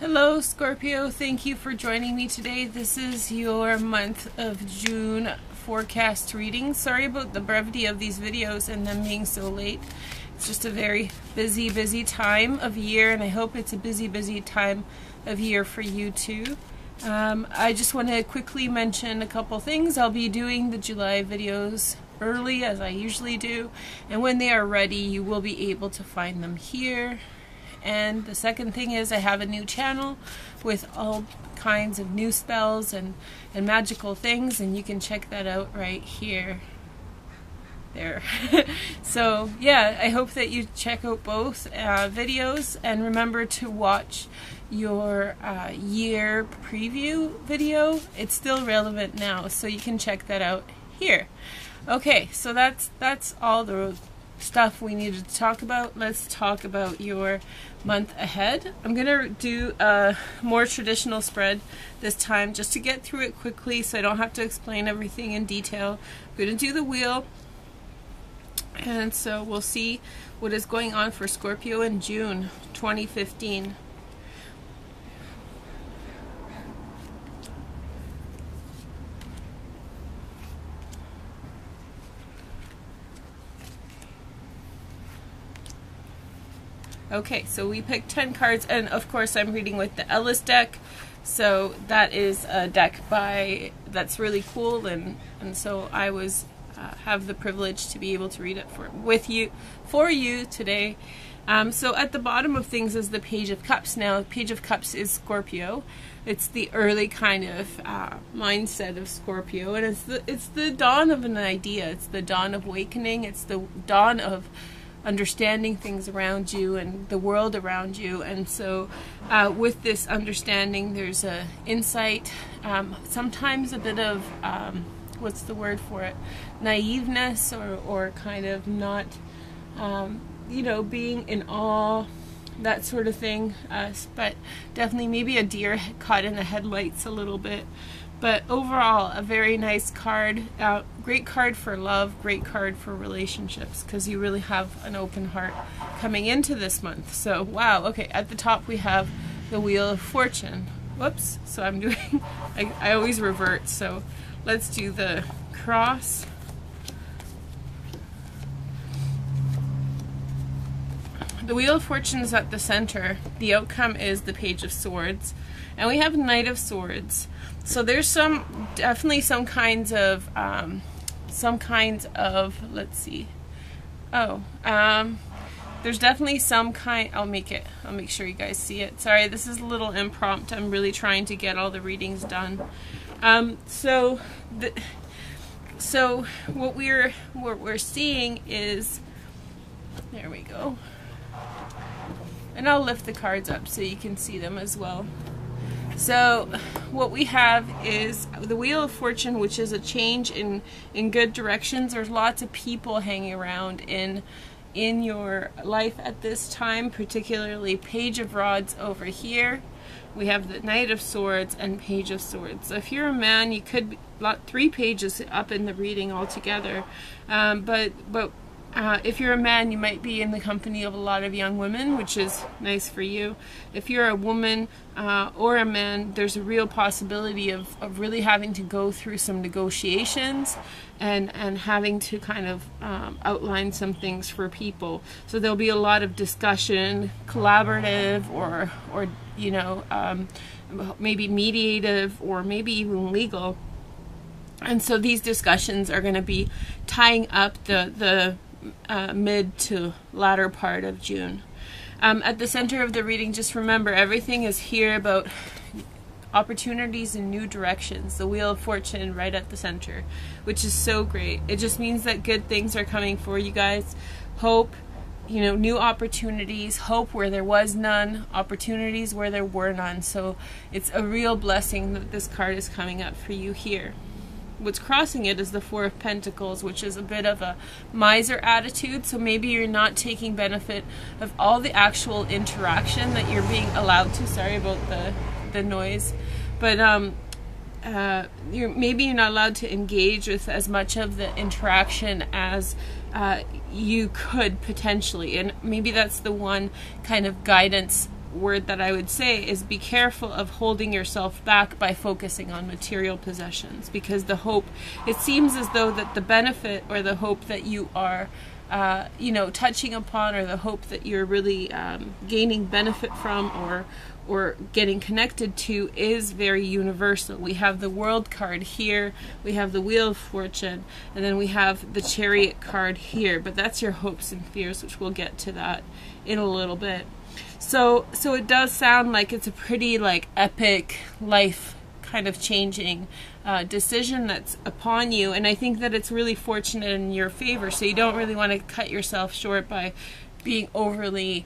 Hello Scorpio, thank you for joining me today. This is your month of June forecast reading. Sorry about the brevity of these videos and them being so late. It's just a very busy time of year, and I hope it's a busy time of year for you too. I just want to quickly mention a couple things. I'll be doing the July videos early as I usually do, and when they are ready you will be able to find them here. And the second thing is I have a new channel with all kinds of new spells and magical things, and you can check that out right here. There. So yeah, I hope that you check out both videos, and remember to watch your year preview video. It's still relevant now, so you can check that out here. Okay, so that's all the stuff we needed to talk about. Let's talk about your month ahead. I'm gonna do a more traditional spread this time just to get through it quickly so I don't have to explain everything in detail. I'm gonna do the wheel, and so we'll see what is going on for Scorpio in June 2015. Okay, so we picked 10 cards, and of course I'm reading with the Ellis deck. So that is a deck that's really cool, and so I have the privilege to be able to read it for you today. So at the bottom of things is the Page of Cups. Now, Page of Cups is Scorpio. It's the early kind of mindset of Scorpio, and it's the dawn of an idea. It's the dawn of awakening. It's the dawn of understanding things around you and the world around you. And so with this understanding there's a insight, sometimes a bit of what's the word for it, naiveness, or kind of not you know, being in awe, that sort of thing, but definitely maybe a deer caught in the headlights a little bit. But overall, a very nice card. Great card for love, great card for relationships, because you really have an open heart coming into this month. So, wow, okay, at the top we have the Wheel of Fortune. Whoops, so I'm doing, I always revert, so let's do the cross. The Wheel of Fortune is at the center. The outcome is the Page of Swords. And we have Knight of Swords. So there's definitely some kinds of, let's see. There's definitely some kind, I'll make sure you guys see it. Sorry, this is a little impromptu. I'm really trying to get all the readings done. So what we're seeing is, there we go. And I'll lift the cards up so you can see them as well. So what we have is the Wheel of Fortune, which is a change in good directions. There's lots of people hanging around in your life at this time, particularly Page of Rods over here. We have the Knight of Swords and Page of Swords. So if you're a man, you could be 3 pages up in the reading altogether. But if you're a man, you might be in the company of a lot of young women, which is nice for you. If you're a woman or a man, there's a real possibility of really having to go through some negotiations and having to kind of outline some things for people. So there'll be a lot of discussion, collaborative, or you know, maybe mediative, or maybe even legal. And so these discussions are going to be tying up the mid to latter part of June. At the center of the reading, just remember everything is here about opportunities in new directions. The Wheel of Fortune right at the center, which is so great. It just means that good things are coming for you guys. Hope, you know, new opportunities, hope where there was none, opportunities where there were none. So it's a real blessing that this card is coming up for you here. What's crossing it is the Four of Pentacles, which is a bit of a miser attitude. So maybe you're not taking benefit of all the actual interaction that you're being allowed to. Sorry about the noise. But maybe you're not allowed to engage with as much of the interaction as you could potentially. And maybe that's the one kind of guidance word that I would say is be careful of holding yourself back by focusing on material possessions, because the hope, it seems as though that the benefit or the hope that you are touching upon, or the hope that you're really gaining benefit from or getting connected to, is very universal. We have the World card here, we have the Wheel of Fortune, and then we have the Chariot card here, but that's your hopes and fears, which we'll get to that in a little bit. So it does sound like it's a pretty like epic life kind of changing decision that's upon you, and I think that it's really fortunate in your favor, so you don't really want to cut yourself short by being overly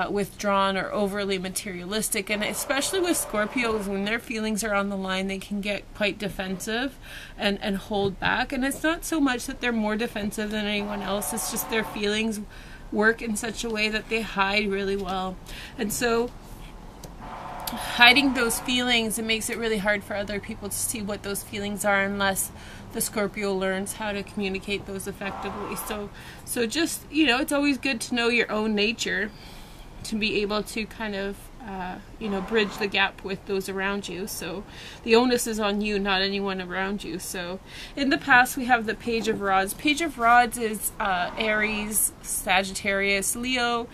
withdrawn or overly materialistic. And especially with Scorpios, when their feelings are on the line, they can get quite defensive and hold back. And it's not so much that they're more defensive than anyone else, it's just their feelings work in such a way that they hide really well. And so hiding those feelings, it makes it really hard for other people to see what those feelings are unless the Scorpio learns how to communicate those effectively. So just, it's always good to know your own nature to be able to kind of bridge the gap with those around you. So the onus is on you, not anyone around you. So in the past, we have the Page of Rods. Page of Rods is Aries, Sagittarius, Leo.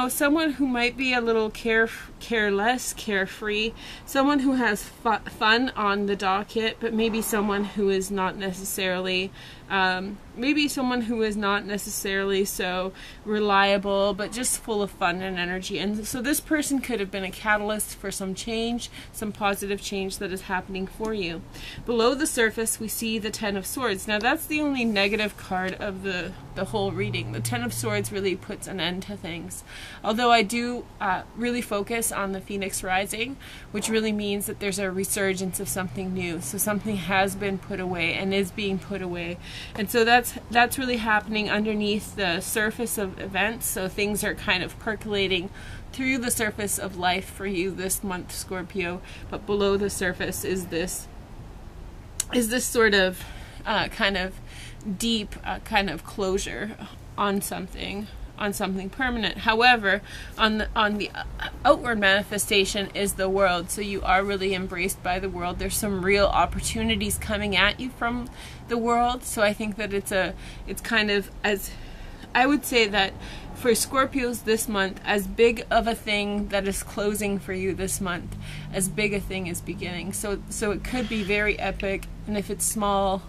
Someone who might be a little careless, carefree, someone who has fun on the docket, but maybe someone who is not necessarily, so reliable, but just full of fun and energy. And so this person could have been a catalyst for some change, some positive change that is happening for you. Below the surface, we see the Ten of Swords. Now that's the only negative card of the whole reading. The Ten of Swords really puts an end to things. Although I do really focus on the Phoenix Rising, which really means that there's a resurgence of something new. So something has been put away and is being put away. And so that's really happening underneath the surface of events. So things are kind of percolating through the surface of life for you this month, Scorpio. But below the surface is this sort of kind of deep kind of closure on something permanent. However, on the outward manifestation is the world. So you are really embraced by the world. There's some real opportunities coming at you from the world. So I think that it's kind of, as I would say that for Scorpios this month, as big of a thing that is closing for you this month, as big a thing is beginning. So it could be very epic, and if it's small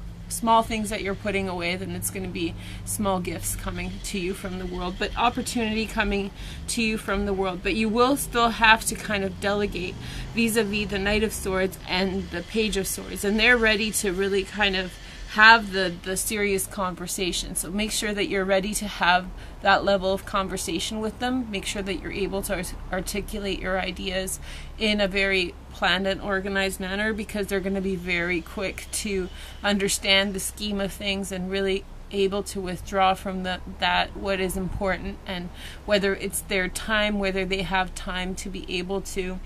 things that you're putting away, then it's going to be small gifts coming to you from the world, but opportunity coming to you from the world. But you will still have to kind of delegate vis-a-vis the Knight of Swords and the Page of Swords, and they're ready to really kind of have the serious conversation. So make sure that you're ready to have that level of conversation with them. Make sure that you're able to articulate your ideas in a very planned and organized manner, because they're going to be very quick to understand the scheme of things and really able to withdraw from that what is important, and whether it's their time, whether they have time to be able to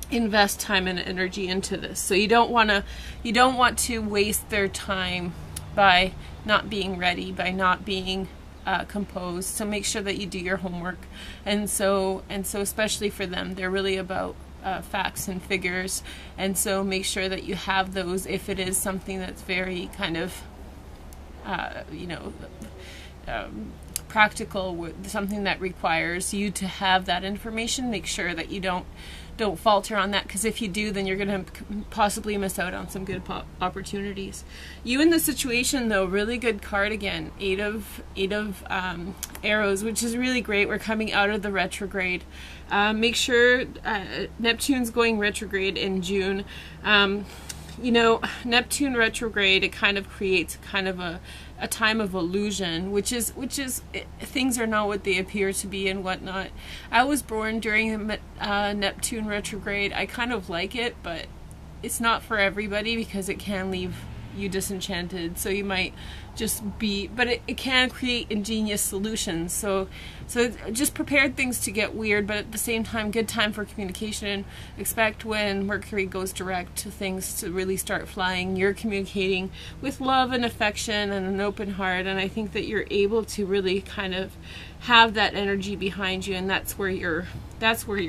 invest time and energy into this. So you don't want to waste their time by not being ready, by not being composed. So make sure that you do your homework. And so especially for them, they're really about facts and figures, and so make sure that you have those. If it is something that's very kind of practical, something that requires you to have that information, make sure that you don't falter on that, because if you do, then you're going to possibly miss out on some good opportunities. You in the situation, though, really good card again, eight of arrows, which is really great. We're coming out of the retrograde. Make sure Neptune's going retrograde in June. Neptune retrograde, it kind of creates kind of a time of illusion, which is things are not what they appear to be and whatnot. I was born during Neptune retrograde. I kind of like it, but it's not for everybody, because it can leave you disenchanted. So you might just be, but it can create ingenious solutions. So just prepared things to get weird, but at the same time, good time for communication. Expect when Mercury goes direct to things to really start flying. You're communicating with love and affection and an open heart, and I think that you're able to really kind of have that energy behind you, and that's where you're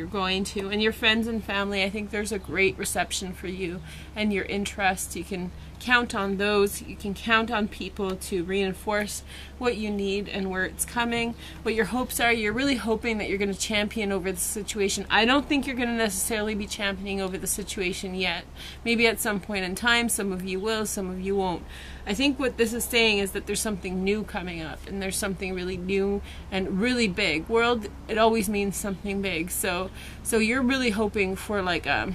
going to. And your friends and family, I think there's a great reception for you and your interests. You can count on those. You can count on people to reinforce what you need and where it's coming, what your hopes are. You're really hoping that you're going to champion over the situation. I don't think you're going to necessarily be championing over the situation yet. Maybe at some point in time, some of you will, some of you won't. I think what this is saying is that there's something new coming up, and there's something really new and really big. World, it always means something big. So you're really hoping for like a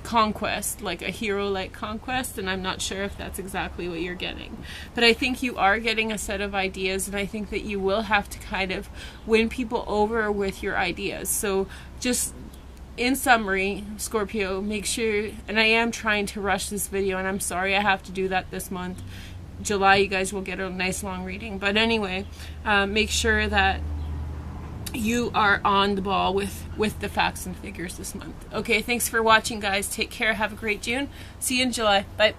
conquest, like a hero-like conquest, and I'm not sure if that's exactly what you're getting. But I think you are getting a set of ideas, and I think that you will have to kind of win people over with your ideas. So just in summary, Scorpio, make sure, and I am trying to rush this video, and I'm sorry I have to do that this month. July, you guys will get a nice long reading. But anyway, make sure that you are on the ball with the facts and figures this month. Okay, thanks for watching, guys. Take care. Have a great June. See you in July. Bye.